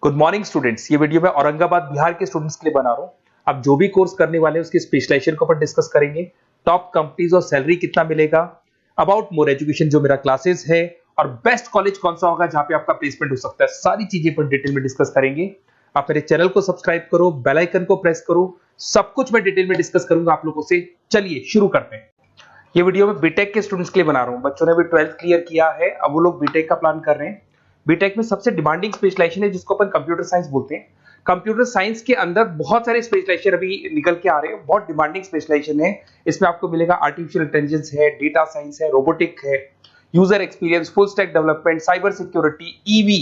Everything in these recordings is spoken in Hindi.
Good morning students. ये वीडियो मैं औरंगाबाद बिहार के स्टूडेंट्स के लिए बना रहा हूँ। आप जो भी कोर्स करने वाले हैं उसकी स्पेशलाइजेशन के ऊपर डिस्कस करेंगे, टॉप कंपनीज और सैलरी कितना मिलेगा, अबाउट मोर एजुकेशन जो मेरा क्लासेस है, और बेस्ट कॉलेज कौन सा होगा जहां पे आपका प्लेसमेंट हो सकता है। सारी चीजें पर डिटेल में डिस्कस करेंगे। आप मेरे चैनल को सब्सक्राइब करो, बेल आइकन को प्रेस करो, सब कुछ मैं डिटेल में डिस्कस करूंगा आप लोगों से। चलिए शुरू करते हैं। ये वीडियो मैं बीटेक के स्टूडेंट्स के लिए बना रहा हूँ। बच्चों ने अभी 12th क्लियर किया है, अब वो लोग बीटेक का प्लान कर रहे हैं। बीटेक में सबसे डिमांडिंग स्पेशलाइजेशन है जिसको अपन कंप्यूटर साइंस बोलते हैं। कंप्यूटर साइंस के अंदर बहुत सारे स्पेशलाइजेशन अभी निकल के आ रहे हैं, बहुत डिमांडिंग स्पेशलाइजेशन है। इसमें आपको मिलेगा आर्टिफिशियल इंटेलिजेंस है, डेटा साइंस है, रोबोटिक है, user experience, full stack development, cyber security, EV,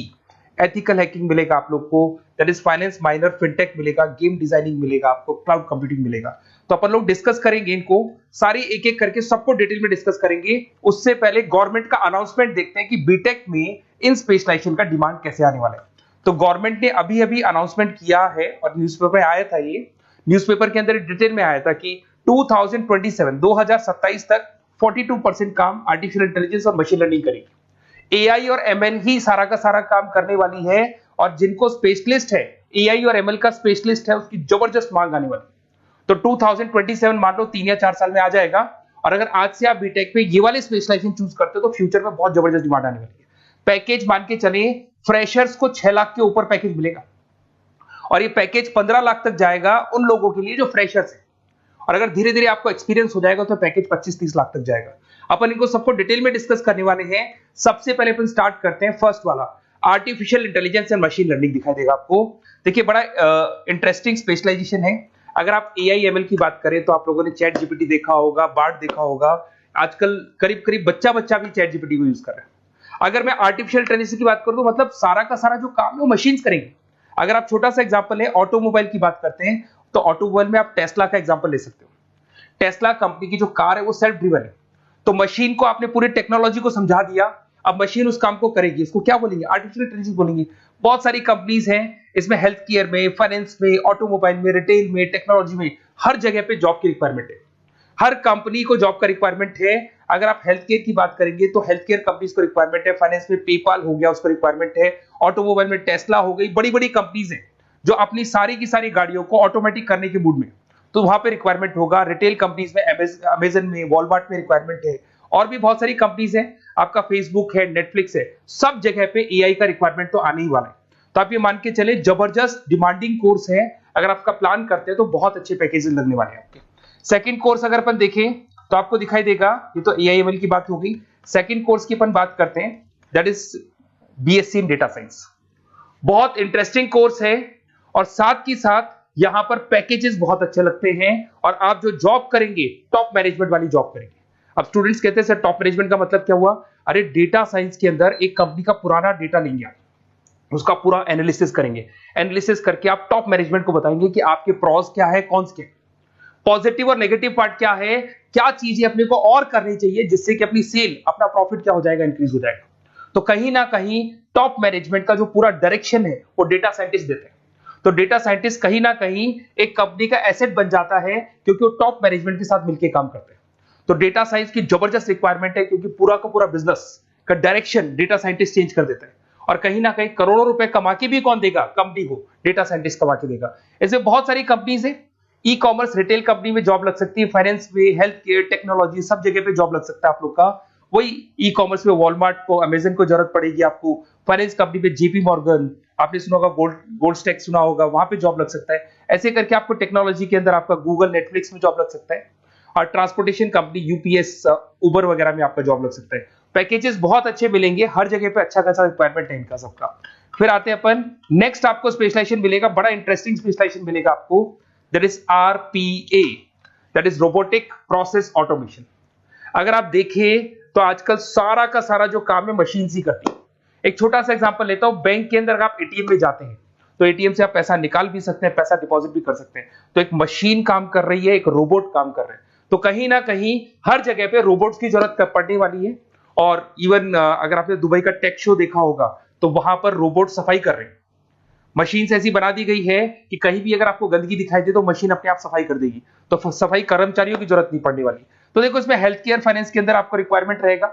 ethical hacking मिलेगा आप लोग को, that is finance minor, fintech मिलेगा, गेम डिजाइनिंग मिलेगा आपको, क्लाउड कंप्यूटिंग मिलेगा। तो अपन लोग डिस्कस करेंगे इनको सारी एक एक करके, सबको डिटेल में डिस्कस करेंगे। उससे पहले गवर्नमेंट का अनाउंसमेंट देखते हैं कि बीटेक में इन स्पेशलाइजेशन का डिमांड कैसे आने वाला है। तो गवर्नमेंट ने अभी अभी अनाउंसमेंट किया है और न्यूज़पेपर में आया था, ये न्यूज़पेपर के अंदर डिटेल में आया था कि 2027 तक 42% काम आर्टिफिशियल इंटेलिजेंस और मशीन लर्निंग करेगी। एआई और एमएल ही सारा का सारा काम करने वाली है, और जिनको स्पेशलिस्ट है, एआई और एमएल का स्पेशलिस्ट है, उसकी जबरदस्त मांग आने वाली। तो 2027 मान लो 3 या 4 साल में आ जाएगा। और अगर आज से आप बीटेक पे ये वाले स्पेशलाइजेशन चूज करते हो तो फ्यूचर में बहुत जबरदस्त डिमांड आने वाली है। पैकेज मान के चले, फ्रेशर्स को 6 लाख के ऊपर पैकेज मिलेगा, और ये पैकेज 15 लाख तक जाएगा उन लोगों के लिए जो फ्रेशर्स है। और अगर धीरे धीरे आपको एक्सपीरियंस हो जाएगा तो पैकेज 25-30 लाख तक जाएगा। अपन इनको सबको डिटेल में डिस्कस करने वाले हैं। सबसे पहले अपन स्टार्ट करते हैं फर्स्ट वाला, artificial intelligence and machine learning दिखाई देगा आपको। देखिए बड़ा इंटरेस्टिंग स्पेशलाइजेशन है। अगर आप एआई एमएल की बात करें तो आप लोगों ने चैट जीपीटी देखा होगा, बार्ड देखा होगा। आजकल करीब करीब बच्चा भी चैट जीपीटी को यूज कर रहा है। अगर मैं आर्टिफिशियल इंटेलिजेंस की बात करूं तो मतलब सारा का सारा जो काम है वो मशीन्स करेंगे। अगर आप छोटा सा एग्जांपल है, ऑटोमोबाइल की बात करते हैं तो ऑटोमोबाइल में आप टेस्ला का एग्जांपल ले सकते हो। टेस्ला कंपनी की जो कार है वो सेल्फ ड्रिवन है। तो मशीन को आपने पूरी टेक्नोलॉजी को समझा दिया, अब मशीन उस काम को करेगी। इसको क्या बोलेंगे? आर्टिफिशियल इंटेलिजेंस बोलेंगे। बहुत सारी कंपनीज हैं इसमें, हेल्थ केयर में, फाइनेंस में, ऑटोमोबाइल में, रिटेल में, टेक्नोलॉजी में, हर जगह पे जॉब की रिक्वायरमेंट है। हर कंपनी को जॉब का रिक्वायरमेंट है। अगर आप हेल्थ केयर की बात करेंगे तो हेल्थ केयर कंपनीज को रिक्वायरमेंट है, फाइनेंस में पेपाल हो गया उसको रिक्वायरमेंट है, ऑटोमोबाइल में टेस्ला हो गई, बड़ी बड़ी कंपनीज हैं जो अपनी सारी की सारी गाड़ियों को ऑटोमेटिक करने के मूड में, तो वहां पे रिक्वायरमेंट होगा। रिटेल कंपनीज में अमेजन में, वॉलमार्ट में रिक्वायरमेंट है, और भी बहुत सारी कंपनीज हैं, आपका फेसबुक है, नेटफ्लिक्स है, सब जगह पे एआई का रिक्वायरमेंट तो आने ही वाला है। तो आप ये मान के चले जबरदस्त डिमांडिंग कोर्स है। अगर आपका प्लान करते हैं तो बहुत अच्छे पैकेजेस लगने वाले हैं आपके। सेकंड कोर्स अगर अपन देखें तो आपको दिखाई देगा, ये तो एआई एमएल की बात हो गई। सेकंड कोर्स की अपन बात करते हैं, that is BSc in data science. बहुत इंटरेस्टिंग कोर्स है, और साथ ही साथ यहां पर पैकेजेस बहुत अच्छे लगते हैं, और आप जो जॉब करेंगे टॉप मैनेजमेंट वाली जॉब करेंगे। अब स्टूडेंट्स कहते हैं सर टॉप मैनेजमेंट का मतलब क्या हुआ? अरे डेटा साइंस के अंदर एक कंपनी का पुराना डेटा लेंगे आप, उसका पूरा एनालिसिस करेंगे, एनालिसिस करके आप टॉप मैनेजमेंट को बताएंगे कि आपके प्रॉस क्या है, कॉन्स क्या है, पॉजिटिव और नेगेटिव पार्ट क्या है, क्या चीजें अपने को और करनी चाहिए जिससे कि अपनी सेल, अपना प्रॉफिट क्या हो जाएगा, इंक्रीज हो जाएगा। तो कहीं ना कहीं टॉप मैनेजमेंट का जो पूरा डायरेक्शन है वो डेटा साइंटिस्ट देते हैं। तो डेटा साइंटिस्ट कहीं ना कहीं एक कंपनी का एसेट बन जाता है, क्योंकि वो टॉप मैनेजमेंट के साथ मिलकर काम करते हैं। तो डेटा साइंस की जबरदस्त रिक्वायरमेंट है, क्योंकि पूरा का पूरा बिजनेस का डायरेक्शन डेटा साइंटिस्ट चेंज कर देता है। और कहीं ना कहीं करोड़ों रुपए कमा के भी कौन देगा? कंपनी को डेटा साइंटिस्ट कमा के देगा। ऐसे बहुत सारी कंपनीज है, ई कॉमर्स रिटेल कंपनी में जॉब लग सकती है, फाइनेंस में, हेल्थ केयर, टेक्नोलॉजी, सब जगह पे जॉब लग सकता है आप लोग का। वही ई कॉमर्स में वॉलमार्ट को, अमेजन को जरूरत पड़ेगी आपको। फाइनेंस कंपनी में जेपी मॉर्गन, आपने सुना होगा, गोल्ड स्टैक सुना होगा, वहां पे जॉब लग सकता है। ऐसे करके आपको टेक्नोलॉजी के अंदर आपका गूगल, नेटफ्लिक्स में जॉब लग सकता है। और ट्रांसपोर्टेशन कंपनी यूपीएस, उबर वगैरह में आपका जॉब लग सकता है। पैकेजेस बहुत अच्छे मिलेंगे, हर जगह पे अच्छा खासा रिक्वायरमेंट है इनका सबका। फिर आते हैं अपन नेक्स्ट, आपको स्पेशलाइजेशन मिलेगा, बड़ा इंटरेस्टिंग स्पेशलाइजेशन मिलेगा आपको, that is RPA, that is robotic process automation. अगर आप देखें तो आजकल सारा का सारा जो काम है मशीन ही करती है। एक छोटा सा एग्जांपल लेता हूं, बैंक के अंदर आप एटीएम में जाते हैं तो एटीएम से आप पैसा निकाल भी सकते हैं, पैसा डिपॉजिट भी कर सकते हैं। तो एक मशीन काम कर रही है, एक रोबोट काम कर रहे हैं। तो कहीं ना कहीं हर जगह पे रोबोट्स की जरूरत पड़ने वाली है। और इवन अगर आपने दुबई का टेक शो देखा होगा तो वहां पर रोबोट सफाई कर रहे हैं। मशीन ऐसी बना दी गई है कि कहीं भी अगर आपको गंदगी दिखाई दे तो मशीन अपने आप सफाई कर देगी, तो सफाई कर्मचारियों की जरूरत नहीं पड़ने वाली। तो देखो इसमें हेल्थ केयर, फाइनेंस के अंदर आपको रिक्वायरमेंट रहेगा,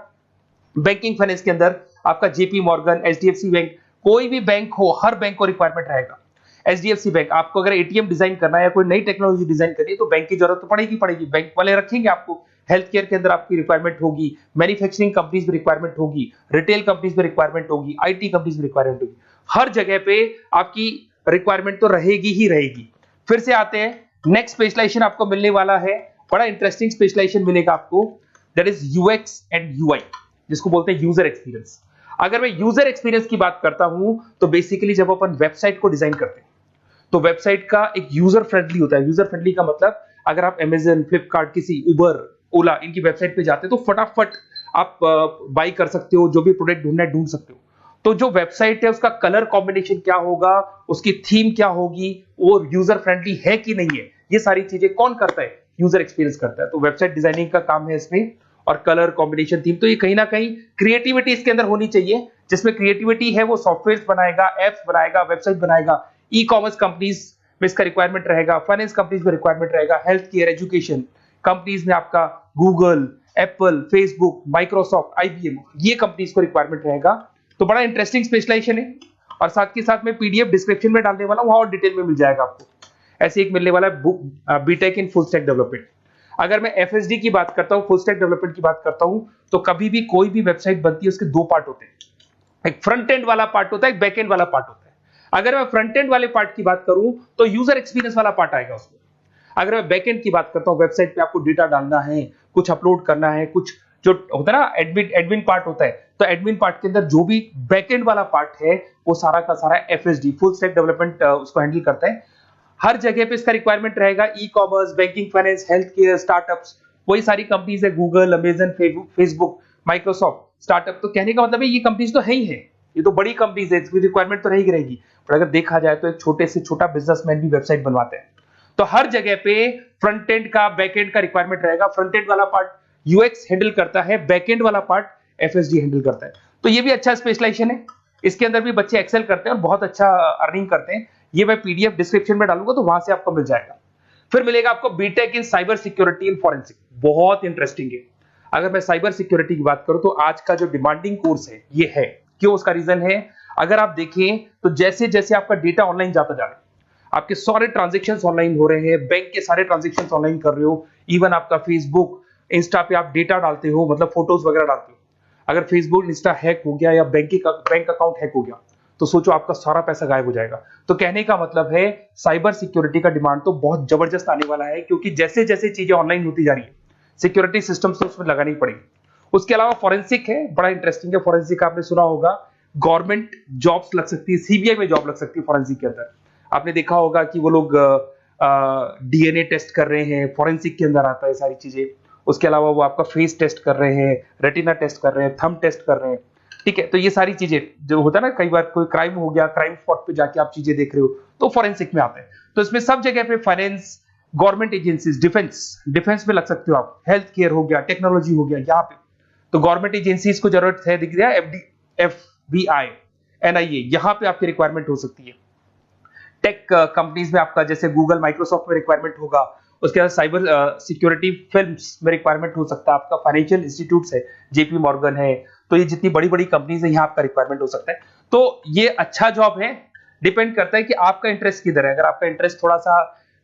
बैंकिंग फाइनेंस के अंदर आपका जेपी मॉर्गन, एचडीएफसी बैंक, कोई भी बैंक हो, हर बैंक को रिक्वायरमेंट रहेगा। एचडीएफसी बैंक, आपको अगर एटीएम डिजाइन करना है या कोई नई टेक्नोलॉजी डिजाइन करनी है तो बैंक की जरूरत तो पड़ेगी, बैंक वाले रखेंगे आपको। हेल्थ केयर के अंदर आपकी रिक्वायरमेंट होगी, मैन्युफैक्चरिंग कंपनीज में रिक्वायरमेंट होगी, रिटेल कंपनीज में रिक्वायरमेंट होगी, आईटी कंपनीज में रिक्वायरमेंट होगी। हर जगह पे आपकी रिक्वायरमेंट तो रहेगी ही रहेगी। फिर से आते हैं, नेक्स्ट स्पेशलाइजेशन आपको मिलने वाला है, बड़ा इंटरेस्टिंग स्पेशलाइजेशन मिलेगा आपको, that is UX and UI, जिसको बोलते हैं यूजर एक्सपीरियंस। अगर मैं यूजर एक्सपीरियंस की बात करता हूं तो बेसिकली जब अपन वेबसाइट को डिजाइन करते हैं तो वेबसाइट का एक यूजर फ्रेंडली होता है। यूजर फ्रेंडली का मतलब अगर आप अमेजन, फ्लिपकार्ट, किसी उबर, ओला, इनकी वेबसाइट पे जाते हो तो फटाफट आप बाई कर सकते हो, जो भी प्रोडक्ट ढूंढना है ढूंढ सकते हो। तो जो वेबसाइट है उसका कलर कॉम्बिनेशन क्या होगा, उसकी थीम क्या होगी, वो यूजर फ्रेंडली है कि नहीं है, ये सारी चीजें कौन करता है, यूजर एक्सपीरियंस करता है। तो वेबसाइट डिजाइनिंग का काम है इसमें, और कलर कॉम्बिनेशन, थीम, तो ये कहीं ना कहीं क्रिएटिविटी इसके अंदर होनी चाहिए। जिसमें क्रिएटिविटी है वो सॉफ्टवेयर बनाएगा, एप्स बनाएगा, वेबसाइट बनाएगा। ई कॉमर्स कंपनीज में इसका रिक्वायरमेंट रहेगा, फाइनेंस कंपनीज में रिक्वायरमेंट रहेगा, हेल्थ केयर, एजुकेशन कंपनीज में आपका Google, Apple, Facebook, Microsoft, IBM, ये कंपनीज को रिक्वायरमेंट रहेगा। तो बड़ा इंटरेस्टिंग स्पेशलाइजेशन है, और साथ के साथ में पीडीएफ डिस्क्रिप्शन में डालने वाला हूं, और डिटेल में मिल जाएगा आपको। ऐसे एक मिलने वाला है book, BTech in full stack development. अगर मैं एफएसडी की बात करता हूं, फुल स्टैक डेवलपमेंट की बात करता हूं, तो कभी भी कोई भी वेबसाइट बनती है उसके दो पार्ट होते हैं, एक फ्रंट एंड वाला पार्ट होता है, एक बैक एंड वाला पार्ट होता है। अगर मैं फ्रंट एंड वाले पार्ट की बात करूं तो यूजर एक्सपीरियंस वाला पार्ट आएगा उसमें। अगर मैं बैक एंड की बात करता हूं, वेबसाइट पे आपको डेटा डालना है, कुछ अपलोड करना है, कुछ जो होता है ना एडमिन पार्ट होता है, तो एडमिन पार्ट के अंदर जो भी बैक एंड वाला पार्ट है वो सारा का सारा एफएसडी, फुल स्टैक डेवलपमेंट, उसको हैंडल करता है। हर जगह पे इसका रिक्वायरमेंट रहेगा। E commerce, banking, finance, health care, startups, वही सारी कंपनीज है, Google, Amazon, Facebook, Microsoft, startup. तो कहने का मतलब है ये कंपनीज तो है ही है, ये तो बड़ी कंपनीज है, इसकी रिक्वायरमेंट तो रहेगी। पर अगर देखा जाए तो एक छोटे से छोटा बिजनेसमैन भी वेबसाइट बनवाते हैं। तो हर जगह पे फ्रंट एंड का, बैक एंड का रिक्वायरमेंट रहेगा। फ्रंट एंड वाला पार्ट यूएक्स हैंडल करता है, बैक एंड वाला पार्ट एफएसडी हैंडल करता है। तो ये भी अच्छा स्पेशलाइजेशन है, इसके अंदर भी बच्चे एक्सेल करते हैं और बहुत अच्छा अर्निंग करते हैं। ये मैं पीडीएफ डिस्क्रिप्शन में डालूंगा तो वहां से आपको मिल जाएगा। फिर मिलेगा आपको BTech in cyber security and forensic, बहुत इंटरेस्टिंग है। अगर मैं साइबर सिक्योरिटी की बात करूं तो आज का जो डिमांडिंग कोर्स है ये है, क्यों, उसका रीजन है, अगर आप देखें तो जैसे जैसे आपका डेटा ऑनलाइन जाता जा रहा है, आपके सारे ट्रांजेक्शन्स ऑनलाइन हो रहे हैं, बैंक के सारे ट्रांजेक्शन्स ऑनलाइन कर रहे हो, इवन आपका फेसबुक, इंस्टा पे आप डेटा डालते हो, मतलब फोटोज वगैरह डालते हो। अगर फेसबुक, इंस्टा हैक हो गया या बैंक अकाउंट हैक हो गया तो सोचो आपका सारा पैसा गायब हो जाएगा। तो कहने का मतलब है साइबर सिक्योरिटी का डिमांड तो बहुत जबरदस्त आने वाला है, क्योंकि जैसे जैसे चीजें ऑनलाइन होती जा रही है सिक्योरिटी सिस्टम्स तो उसमें लगानी पड़ेगी। उसके अलावा फॉरेंसिक है, बड़ा इंटरेस्टिंग है। फॉरेंसिक आपने सुना होगा, गवर्नमेंट जॉब्स लग सकती है, सीबीआई में जॉब लग सकती है फॉरेंसिक के अंदर। आपने देखा होगा कि वो लोग डीएनए टेस्ट कर रहे हैं, फॉरेंसिक के अंदर आता है सारी चीजें। उसके अलावा वो आपका फेस टेस्ट कर रहे हैं, रेटिना टेस्ट कर रहे हैं, थंब टेस्ट कर रहे हैं, ठीक है। तो ये सारी चीजें जो होता है ना, कई बार कोई क्राइम हो गया, क्राइम स्पॉट पे जाके आप चीजें देख रहे हो तो फॉरेंसिक में आता है। तो इसमें सब जगह पे फाइनेंस, गवर्नमेंट एजेंसीज, डिफेंस में लग सकते हो आप, हेल्थ केयर हो गया, टेक्नोलॉजी हो गया, यहाँ पे तो गवर्नमेंट एजेंसीज को जरूरत है, दिख रहा है, एफबीआई, एनआईए, यहाँ पे आपकी रिक्वायरमेंट हो सकती है। टेक कंपनीज में आपका जैसे गूगल, माइक्रोसॉफ्ट में रिक्वायरमेंट होगा। उसके बाद साइबर सिक्योरिटी फिल्म्स में रिक्वायरमेंट हो सकता है आपका, फाइनेंशियल इंस्टीट्यूट्स है, जेपी मॉर्गन है, तो ये जितनी बड़ी बड़ी कंपनीज है यहाँ आपका रिक्वायरमेंट हो सकता है। तो ये अच्छा जॉब है, डिपेंड करता है कि आपका इंटरेस्ट किधर है। अगर आपका इंटरेस्ट थोड़ा सा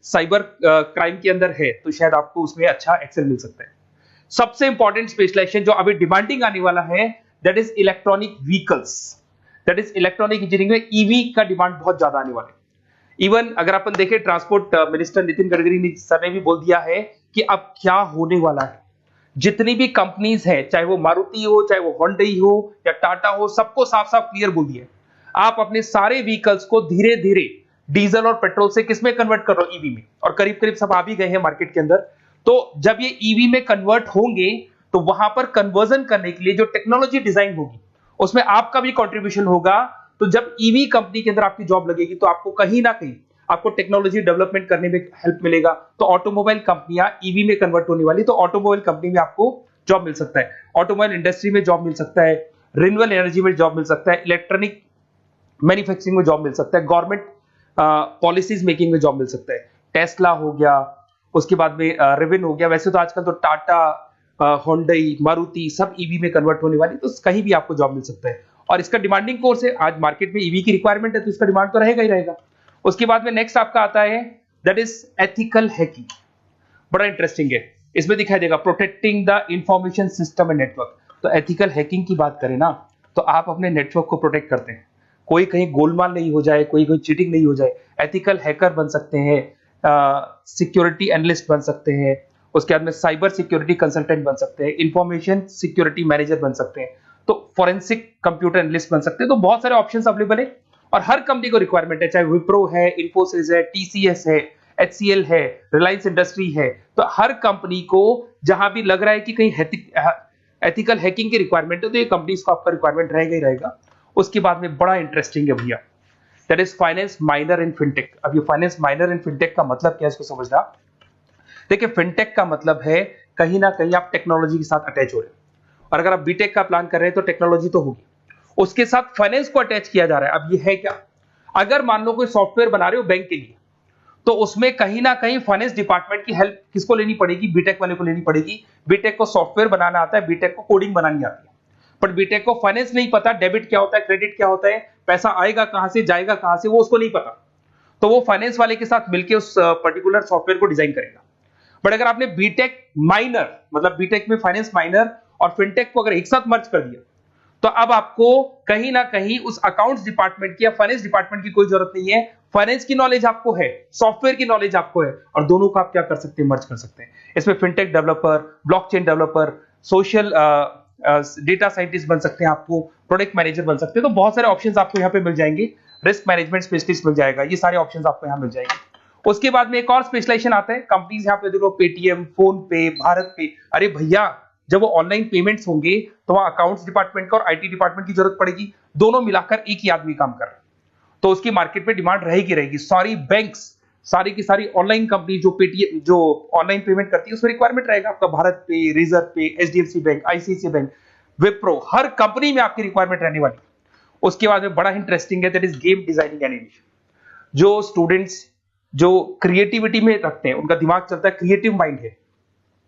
साइबर क्राइम के अंदर है तो शायद आपको उसमें अच्छा एक्सेल मिल सकता है। सबसे इंपॉर्टेंट स्पेशलाइजेशन जो अभी डिमांडिंग आने वाला है, that is electronic vehicles, that is electronic engineering में ईवी का डिमांड बहुत ज्यादा आने वाला है। इवन अगर अपन देखें, transport minister Nitin Gadkari sir ने भी बोल दिया है कि अब क्या होने वाला है, जितनी भी कंपनीज है, चाहे वो मारुति हो, चाहे वो होंडई हो या टाटा हो, सबको साफ साफ क्लियर बोल दिया, आप अपने सारे व्हीकल्स को धीरे धीरे डीजल और पेट्रोल से किसमें कन्वर्ट कर रहे हो, ईवी में। और करीब करीब सब आ भी गए हैं मार्केट के अंदर। तो जब ये ईवी में कन्वर्ट होंगे तो वहां पर कन्वर्जन करने के लिए जो टेक्नोलॉजी डिजाइन होगी उसमें आपका भी कंट्रीब्यूशन होगा। तो जब ईवी कंपनी के अंदर आपकी जॉब लगेगी तो आपको कहीं ना कहीं आपको टेक्नोलॉजी डेवलपमेंट करने में हेल्प मिलेगा। तो ऑटोमोबाइल कंपनियां ईवी में कन्वर्ट होने वाली, तो ऑटोमोबाइल कंपनी में आपको जॉब मिल सकता है, ऑटोमोबाइल इंडस्ट्री में जॉब मिल सकता है, रिन्यूएबल एनर्जी में जॉब मिल सकता है, इलेक्ट्रॉनिक मैन्युफैक्चरिंग में जॉब मिल सकता है, गवर्नमेंट पॉलिसीज मेकिंग में जॉब मिल सकता है, टेस्ला हो गया, उसके बाद में रिविन हो गया। वैसे तो आजकल तो टाटा, होंडई, मारुति सब ईवी में कन्वर्ट होने वाली, तो कहीं भी आपको जॉब मिल सकता है। और इसका डिमांडिंग कोर्स है। आज मार्केट में ईवी की रिक्वायरमेंट है तो इसका डिमांड तो रहेगा ही रहेगा। उसके बाद में नेक्स्ट आपका आता है दैट इज एथिकल हैकिंग। बड़ा इंटरेस्टिंग है, इसमें दिखाई देगा protecting the information system and network. तो एथिकल हैकिंग की बात करें ना तो आप अपने नेटवर्क को प्रोटेक्ट करते हैं, कोई कहीं गोलमाल नहीं हो जाए, कोई चीटिंग नहीं हो जाए। एथिकल हैकर बन सकते हैं, सिक्योरिटी एनालिस्ट बन सकते हैं, उसके बाद में साइबर सिक्योरिटी कंसल्टेंट बन सकते हैं, इंफॉर्मेशन सिक्योरिटी मैनेजर बन सकते हैं, तो फोरेंसिक कंप्यूटर एनालिस्ट बन सकते हैं। तो बहुत सारे ऑप्शंस अवेलेबल है और हर कंपनी को रिक्वायरमेंट है, चाहे विप्रो है, इन्फोसिस है, टीसीएस है, एचसीएल है, रिलायंस इंडस्ट्री है। तो हर कंपनी को जहां भी लग रहा है कि कहीं एथिकल हैकिंग की रिक्वायरमेंट है तो ये कंपनीज को आपका रिक्वायरमेंट रहेगा ही रहेगा। उसके बाद में बड़ा इंटरेस्टिंग है भैया, that is finance minor in fintech. अब ये फाइनेंस माइनर इन फिनटेक का मतलब क्या है इसको समझना। देखिए फिनटेक का मतलब है कहीं ना कहीं आप टेक्नोलॉजी के साथ अटैच हो रहे हो, और अगर आप बीटेक का प्लान कर रहे हैं तो टेक्नोलॉजी तो होगी, उसके साथ फाइनेंस को अटैच किया जा रहा है। अब ये है क्या, अगर मान लो कोई सॉफ्टवेयर बना रहे हो बैंक के लिए तो उसमें कहीं ना कहीं फाइनेंस डिपार्टमेंट की हेल्प किसको लेनी पड़ेगी, बीटेक वाले को लेनी पड़ेगी। बीटेक को सॉफ्टवेयर बनाना आता है, बीटेक को कोडिंग बनानी आती है, बट बीटेक को फाइनेंस नहीं पता, डेबिट क्या होता है, क्रेडिट क्या होता है, पैसा आएगा कहां से जाएगा कहां से, वो उसको नहीं पता। तो वो फाइनेंस वाले के साथ मिलकर उस पर्टिकुलर सॉफ्टवेयर को डिजाइन करेगा। बट अगर आपने बीटेक माइनर मतलब बीटेक में फाइनेंस माइनर और फिनटेक को अगर एक साथ मर्ज कर दिया तो अब आपको कहीं ना कहीं उस अकाउंट्स डिपार्टमेंट की या फाइनेंस डिपार्टमेंट की कोई जरूरत नहीं है। फाइनेंस की नॉलेज आपको है, सॉफ्टवेयर की नॉलेज आपको है, और दोनों को आप क्या कर सकते हैं, मर्ज कर सकते हैं। इसमें fintech developer, blockchain developer, social data scientist बन सकते हैं, आपको प्रोडक्ट मैनेजर बन सकते हैं। तो बहुत सारे ऑप्शंस आपको यहाँ पे मिल जाएंगे, रिस्क मैनेजमेंट स्पेशलिस्ट मिल जाएगा, ये सारे ऑप्शंस आपको यहाँ मिल जाएंगे। उसके बाद में एक और स्पेशलाइजेशन आता है, कंपनीज यहाँ पे देखो पेटीएम, फोन पे, भारत पे। अरे भैया जब वो ऑनलाइन पेमेंट्स होंगे तो वहां अकाउंट्स डिपार्टमेंट का और आईटी डिपार्टमेंट की जरूरत पड़ेगी, दोनों मिलाकर एक ही आदमी काम कर रहा है, तो उसकी मार्केट में डिमांड रहेगी रहेगी। सारी बैंक्स, सारी की सारी ऑनलाइन कंपनी जो पेटीएम जो ऑनलाइन पेमेंट करती है उसमें रिक्वायरमेंट रहेगा आपका, भारत पे, Razorpay, HDFC bank, ICICI bank, Wipro, हर कंपनी में आपकी रिक्वायरमेंट रहने वाली। उसके बाद में बड़ा इंटरेस्टिंग है that is game designing animation. जो स्टूडेंट्स जो क्रिएटिविटी में रखते हैं, उनका दिमाग चलता है, क्रिएटिव माइंड है,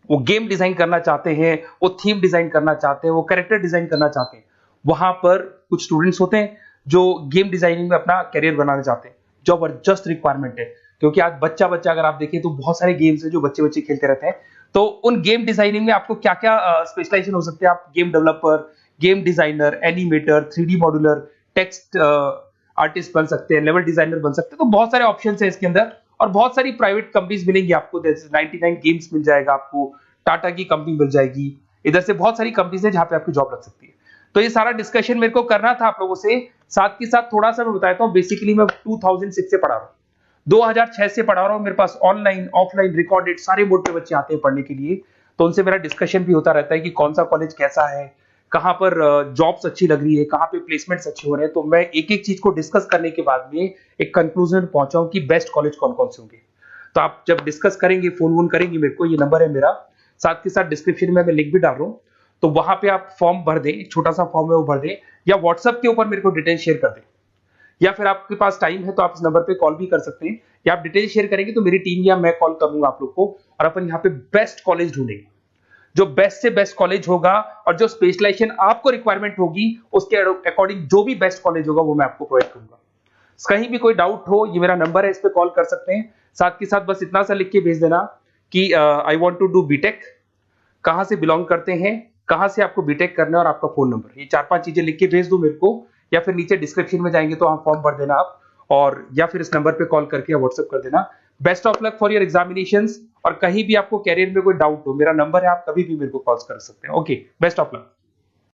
वो गेम डिजाइन करना चाहते हैं, वो थीम डिजाइन करना चाहते हैं, वो कैरेक्टर डिजाइन करना चाहते हैं, वहां पर कुछ स्टूडेंट्स होते हैं जो गेम डिजाइनिंग में अपना करियर बनाना चाहते हैं। जबरदस्त रिक्वायरमेंट है, क्योंकि आज बच्चा बच्चा अगर आप देखें तो बहुत सारे गेम्स हैं जो बच्चे बच्चे खेलते रहते हैं। तो उन गेम डिजाइनिंग में आपको क्या क्या स्पेशलाइजेशन हो सकते हैं, आप game developer, game designer, animator, 3D modular, text artist बन सकते हैं, लेवल डिजाइनर बन सकते हैं। तो बहुत सारे ऑप्शन है इसके अंदर, और बहुत सारी प्राइवेट कंपनीज मिलेंगी आपको, जैसे 99 गेम्स मिल जाएगा आपको, टाटा की कंपनी मिल जाएगी, इधर से बहुत सारी कंपनीज है जहां पे आपकी जॉब लग सकती है। तो ये सारा डिस्कशन मेरे को करना था आप लोगों से, साथ के साथ थोड़ा सा मैं बताता हूँ। बेसिकली मैं 2006 से पढ़ा रहा हूँ, 2006 से पढ़ा रहा हूँ। मेरे पास ऑनलाइन ऑफलाइन रिकॉर्डेड सारे बोर्ड पे बच्चे आते हैं पढ़ने के लिए, तो उनसे मेरा डिस्कशन भी होता रहता है कि कौन सा कॉलेज कैसा है, कहाँ पर जॉब्स अच्छी लग रही है, कहाँ पे प्लेसमेंट्स अच्छे हो रहे हैं। तो मैं एक एक चीज को डिस्कस करने के बाद में एक कंक्लूजन पहुंचा हूं कि बेस्ट कॉलेज कौन कौन से होंगे। तो आप जब डिस्कस करेंगे, फोन वोन करेंगे मेरे को, ये नंबर है मेरा, साथ के साथ डिस्क्रिप्शन में मैं लिंक भी डाल रहा हूँ, तो वहां पे आप फॉर्म भर दें, एक छोटा सा फॉर्म है वो भर दें, या व्हाट्सएप के ऊपर मेरे को डिटेल शेयर कर दें, या फिर आपके पास टाइम है तो आप इस नंबर पे कॉल भी कर सकते हैं, या आप डिटेल शेयर करेंगे तो मेरी टीम या मैं कॉल करूंगा आप लोग को, और अपन यहाँ पे बेस्ट कॉलेज ढूंढेंगे, जो बेस्ट से बेस्ट कॉलेज होगा और जो स्पेशलाइजेशन आपको रिक्वायरमेंट होगी उसके अकॉर्डिंग जो भी बेस्ट कॉलेज होगा वो मैं आपको प्रोवाइड करूंगा। कहीं भी कोई डाउट हो, ये मेरा नंबर है, इस पे कॉल कर सकते हैं। साथ के साथ बस इतना सा लिख के भेज देना कि I want to do BTech, कहां से बिलोंग करते हैं, कहां से आपको बीटेक करना है, और आपका फोन नंबर, ये 4-5 चीजें लिख के भेज दो मेरे को, या फिर नीचे डिस्क्रिप्शन में जाएंगे तो वहां फॉर्म भर देना आप, और या फिर इस नंबर पे कॉल करके या व्हाट्सएप कर देना। Best of luck for your examinations, और कहीं भी आपको कैरियर में कोई डाउट हो, मेरा नंबर है, आप कभी भी मेरे को कॉल कर सकते हैं। Okay, best of luck.